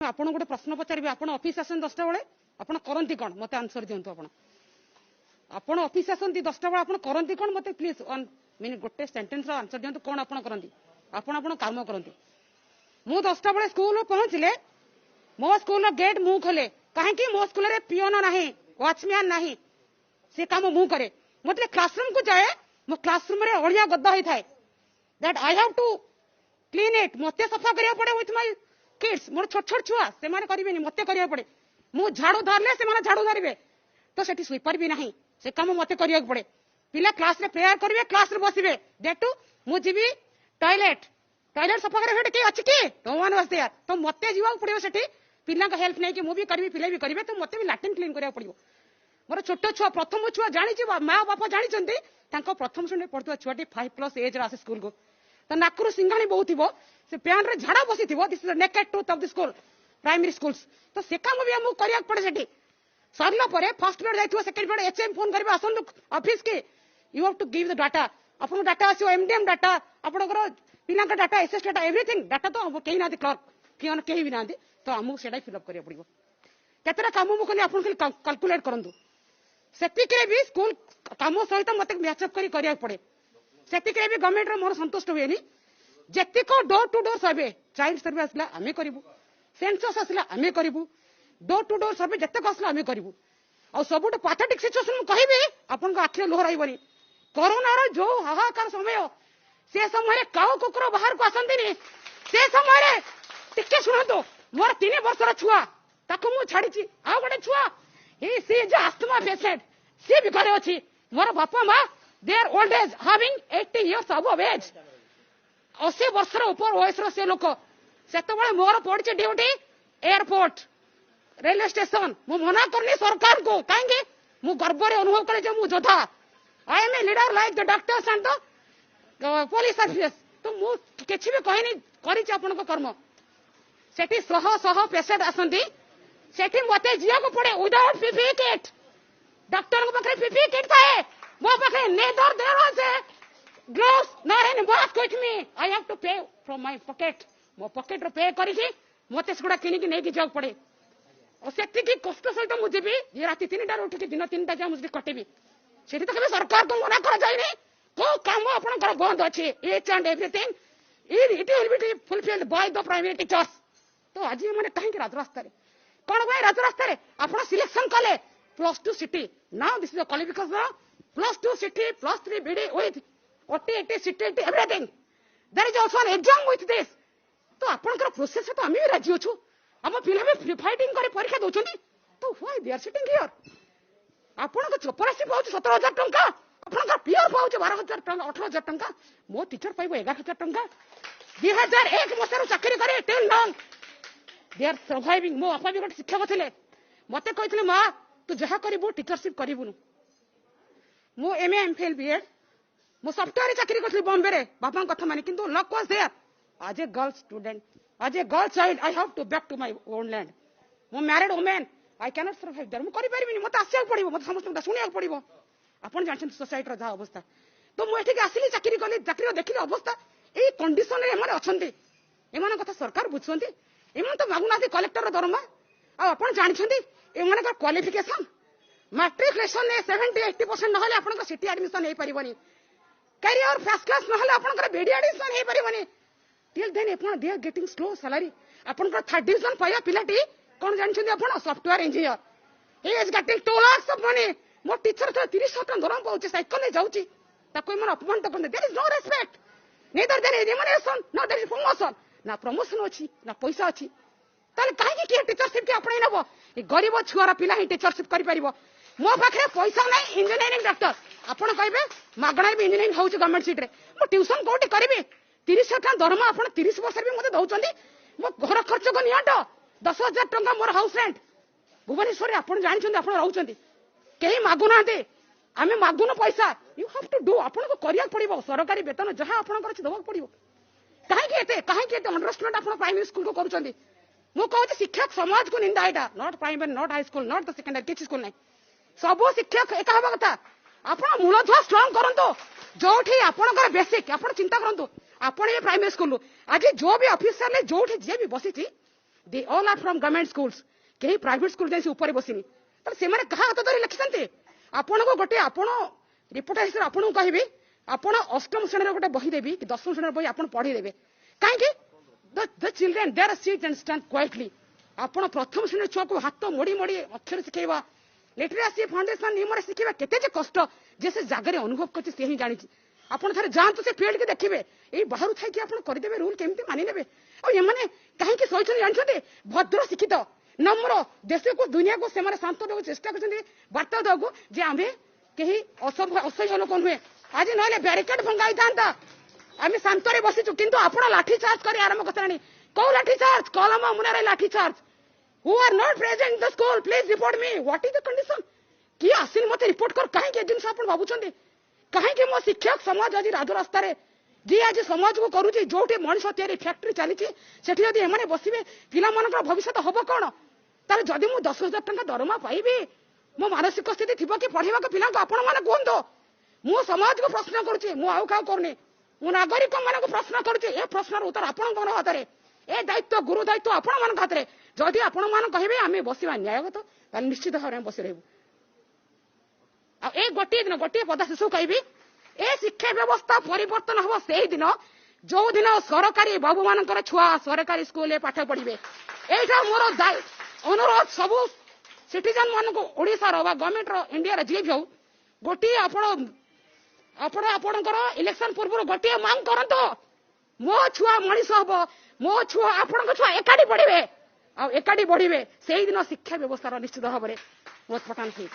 आपन गोटे प्रश्न पचारि आपन ऑफिस आसन 10टा बेले आपन करंती कोन मते आंसर दियंतु आपन ऑफिस आसंती 10टा बेले आपन करंती कोन मते प्लीज 1 मिनिट गोटे सेंटेंस रो आंसर दियंतु कोन आपन करंती आपन काम करंती मु 10टा बेले स्कूल पहुंचले मो स्कूल गेट मु खोले कहीं कि मो स्कूल रे पियोन नाही वॉचमैन नाही से काम मु करे मतलब क्लासरूम को जाए मो क्लासरूम रे ओडिया गद्दा होई थाए that I have to clean it मते सफा करिया पड़े विथ माय किड्स मोर छोट छोट छुआ से माने करिवेनी मते करिया पड़े मु झाड़ू धरले से माने झाड़ू धरिबे तो सेठी स्वीपर भी नाही से काम मते करिया पड़े पिला क्लास रे प्रेयर करिवे क्लास रे बसिबे दैट मु जीवी टॉयलेट टॉयलेट सफा करे हेड के अछि की नो वन वाज देयर तो मते जीवा पड़ियो सेठी पिला का हेल्प नहीं कि मु भी करबी पिले भी करिवे तो मते भी लैट्रिन क्लीन करिया पड़ियो मोर छोट छुआ प्रथम छुआ जानि छी माँ बापा जानि चंदी तांको प्रथम श्रेणी पढ़ुवा छुआटी 5+ एज रा स्कूल को तो नाकुरु सिंघाणी बहुत थी से पैन रे झाड़ा बसी थी this is the naked truth of the school primary schools तो से काम भी हम करिया पड़े सेठी सरला परे फर्स्ट पीरियड जाइथो सेकंड पीरियड एचएम फोन करबे आसन ऑफिस के you have to give the data अपन डाटा आसी एमडीएम डाटा अपन पिला का data SS data everything data तो केही ना क्लर्क कियन केही भी ना तो हमहु सेडा फिल अप करिया पड़िबो केतरा काम मु कली अपन खाली कैलकुलेट करंतु सेतिके भी स्कूल काम सहित मते मैचअप करिया पड़े सेतिके भी गवर्नमेंट रो मोर संतुष्ट हुएनी जेतिको door to door survey child survey आसला आमे करिवु सेंसस आसला आमे करिवु डोर टू डोर सर्वे जेतक आसला आमे करिवु आ सबुट पैथेटिक सिचुएशन कहबे आपन को आखिर लोहराइबनी कोरोना रो जो हाहाकार समय से समय काउ कुकुर बाहर को आसंदिनी से समय टिके सुनतो मोर 3 वर्षर छुआ ताको मु छाड़ी छी आ गोटे छुआ he she is asthma patient सी भी घरे अछि मोर बापा मां there old age having 80 years above age 80 वर्षर ऊपर वयसर से लोक सेते बेले मोर पड़छि ड्यूटी एयरपोर्ट रेलवे स्टेशन मु मना करनी सरकार को काहेंगे मु गर्व रे अनुभव करे जे मु जोधा I am a leader like the doctors and the police services तो मु किछि भी कहनी करि छी आपन को कर्म सेठी सह पेशेंट आसंती सेठी मते जिया को पड़े विदाउट पीपीई किट डॉक्टर को पाखे पीपीई किट थाए मो पाखे neither there was a gloves not any mask with me I have to pay from my pocket मो पॉकेट रो पे करी छी मते सेगुडा किनी कि नेकी जाऊ पड़े और सेठी की कष्ट सहित मु जेबी ये राती 3टा उठी के दिन 3टा जा मुझे कटेबी सेठी तो कबे सरकार को मना कर जाई नहीं को काम आपन कर बंद अछि each and everything it will be fulfilled by the private teachers तो आज माने काहे के राजरास्ता रे कोन भाई राजरास्ता रे आपण सिलेक्शन कले +2 CT now this is the qualification +2 CT +3 BEd with OTET CTET everything there is also an exam with this तो आपण कर प्रोसेस तो हम भी राजी अछु हम पिला भी फाइटिंग करे परीक्षा दोछनी तो why they are sitting here आपण को चपरासी पाउछ 17000 टंका आपण का पियर पाउछ 12000 टंका 18000 टंका मो टीचर पाइबो 11000 टंका 2001 मसरो चाकरी करे till now they are surviving मो अपा भी गोटे शिक्षक थिले मते कहिथिले मां तू जहा करिबो टीचरशिप करिबुनु मो एमए एमफिल बीएड मो सॉफ्टवेयर चाकरी करथि बॉम्बे रे बापा कथा माने किंतु luck was there as a girl student as a girl child I have to back to my own land मो married women I cannot survive there मो करि परिबिनी मते आसिया पड़िबो मते समस्त सुनिया पड़िबो आपण जानछन सोसाइटी रो जा अवस्था तो मो एठी के आसिली चाकरी करली चाकरी देखिली अवस्था ए कंडीशन रे हमरे अछंती एमान कथा सरकार बुझछंती एमान तो मागुनाथि कलेक्टर रो दरमा आ आपण जानछंती एमान का क्वालिफिकेशन मैट्रिकुलेशन ने 70-80% नहले आपण को सिटी एडमिशन हे परिबनी करियर फर्स्ट क्लास नहले आपण को बीडी एडमिशन हे परिबनी टिल देन आपण they are getting slow salary आपण को 3rd डिवीजन पाया पिलाटी कोन जानछंती आपण software engineer he is getting 2 lakhs of money मो टीचर तो 30,000 टका दरम पाउची साइकिल ले जाउची ताको मन अपमान तो करने there is no respect neither there is remuneration no there is promotion ना प्रमोशन अछि ना पैसा अछि ताले काहे कि टीचरशिप के अपने नबो ए गरीब छुआरा पिला ही टीचरशिप करि परिबो मो पाखरे पैसा नै इंजीनियरिंग डॉक्टर आपण कहबे मागणा भी इंजीनियरिंग होउची गवर्नमेंट सीट रे मो ट्यूशन कोठी करबी 30,000 टका दरमा आपण 30 वर्ष भी मते दउचंदी मो घर खर्च को नियाट 10,000 टका मोर हाउस रेंट भुवनेश्वर रे आपण जानछंदी आपण रहउचंदी केही मागु नाते आमे मागुनो पैसा यू हैव टू डू आपण को करिया पड़िबो सरकारी वेतन जहां आपण कर दबक पड़िबो काहे के अंडरस्टैंड आपण प्राइमरी स्कूल को करूचंदी मु कहू शिक्षक समाज को निंदा एटा not primary not high school not the secondary किछ स्कूल नै सब शिक्षक एक हवा कथा आपण मूलधुआ स्ट्रांग करंतो जोठी आपण कर बेसिक आपण चिंता करंतो आपण ये प्राइमरी स्कूल आज जो भी ऑफिसर ले जोठी जे भी बसिची they all are from government schools कहीं प्राइवेट स्कूल जाई ऊपर बसिनी तो से माने कहा हाथ धरी लिखिसंते आपण को गोटे आपण रिपोर्ट हिसाब आपण कहबी आपण अष्टम श्रेणी गोटे बही देबी कि दशम श्रेणी बही आपण पढ़ी देबे कहीं the children there seat and stand quietly आपण प्रथम श्रेणी छुआ को हाथ मोड़ी मोड़ी अक्षर शिखेबा लिटरेसी फाउंडेशन नियम शिखेबा केते जे कष्ट जे से जगह अनुभव करछि से ही जानि आपण थारे जानतु से फील्ड के देखिबे ए बाहर थाई कि आपण करि देबे रूल केमती मानि नेबे ओ ये माने काहे कि सोइछन जानछते भद्र शिक्षित नम्र देश को दुनिया को से शांत देव चेष्टा कर बार्ता दो जे आमे कहीं असह्य लोक नुहे आज ना ब्यारिकेड भंगाई था आम शांत बसीचु किंतु आपण लाठी चार्ज कर आरंभ कर कौ लाठी चार्ज कलम मुनारे lathi charge who are not present in the school please report me what is the condition किए आसिन मत रिपोर्ट कर कहीं जिन आप भावुं कहीं मो शिक्षक समाज आज राजु रास्त जी आज समाज को करुच्ची जो मनीष तैयारी फैक्ट्री चली एम बसवे पिला भविष्य हम कौन तार जदि मु 10,000 टंका दरमा पाइबी मो मानसिक स्थिति थी कि पढ़ेगा पिला आपण मैंने कहतु मु समाज को प्रश्न करुच्ची मु आउ क्या करनी मु नागरिक मान प्रश्न करुच्ची ए प्रश्न उत्तर आपण हाथ में ए दायित्व गुरु दायित्व आपण मान हाथ में जदि आपण मान कहे आम बसवा न्यायगत निश्चित भाव में बस रही ए गोटे दिन गोटे पद शिशु कहबी ए शिक्षा व्यवस्था परिवर्तन हम से दिन जो दिन सरकारी बाबू मान छुआ सरकारी स्कूल पाठ पढ़े यहाँ मोर अनुरोध सबू सिटीजन मान को ओडिशार बा गवर्नमेंट इंडिया जी भी हूँ गोटे आपणकर इलेक्शन पूर्व गोटे मांग करत मो छुआ मनीष हम मो छुआ आपण छुआ एकाठी पढ़े एकाठी बढ़े से दिन शिक्षा व्यवस्था निश्चित भाव में उत्पादन हो।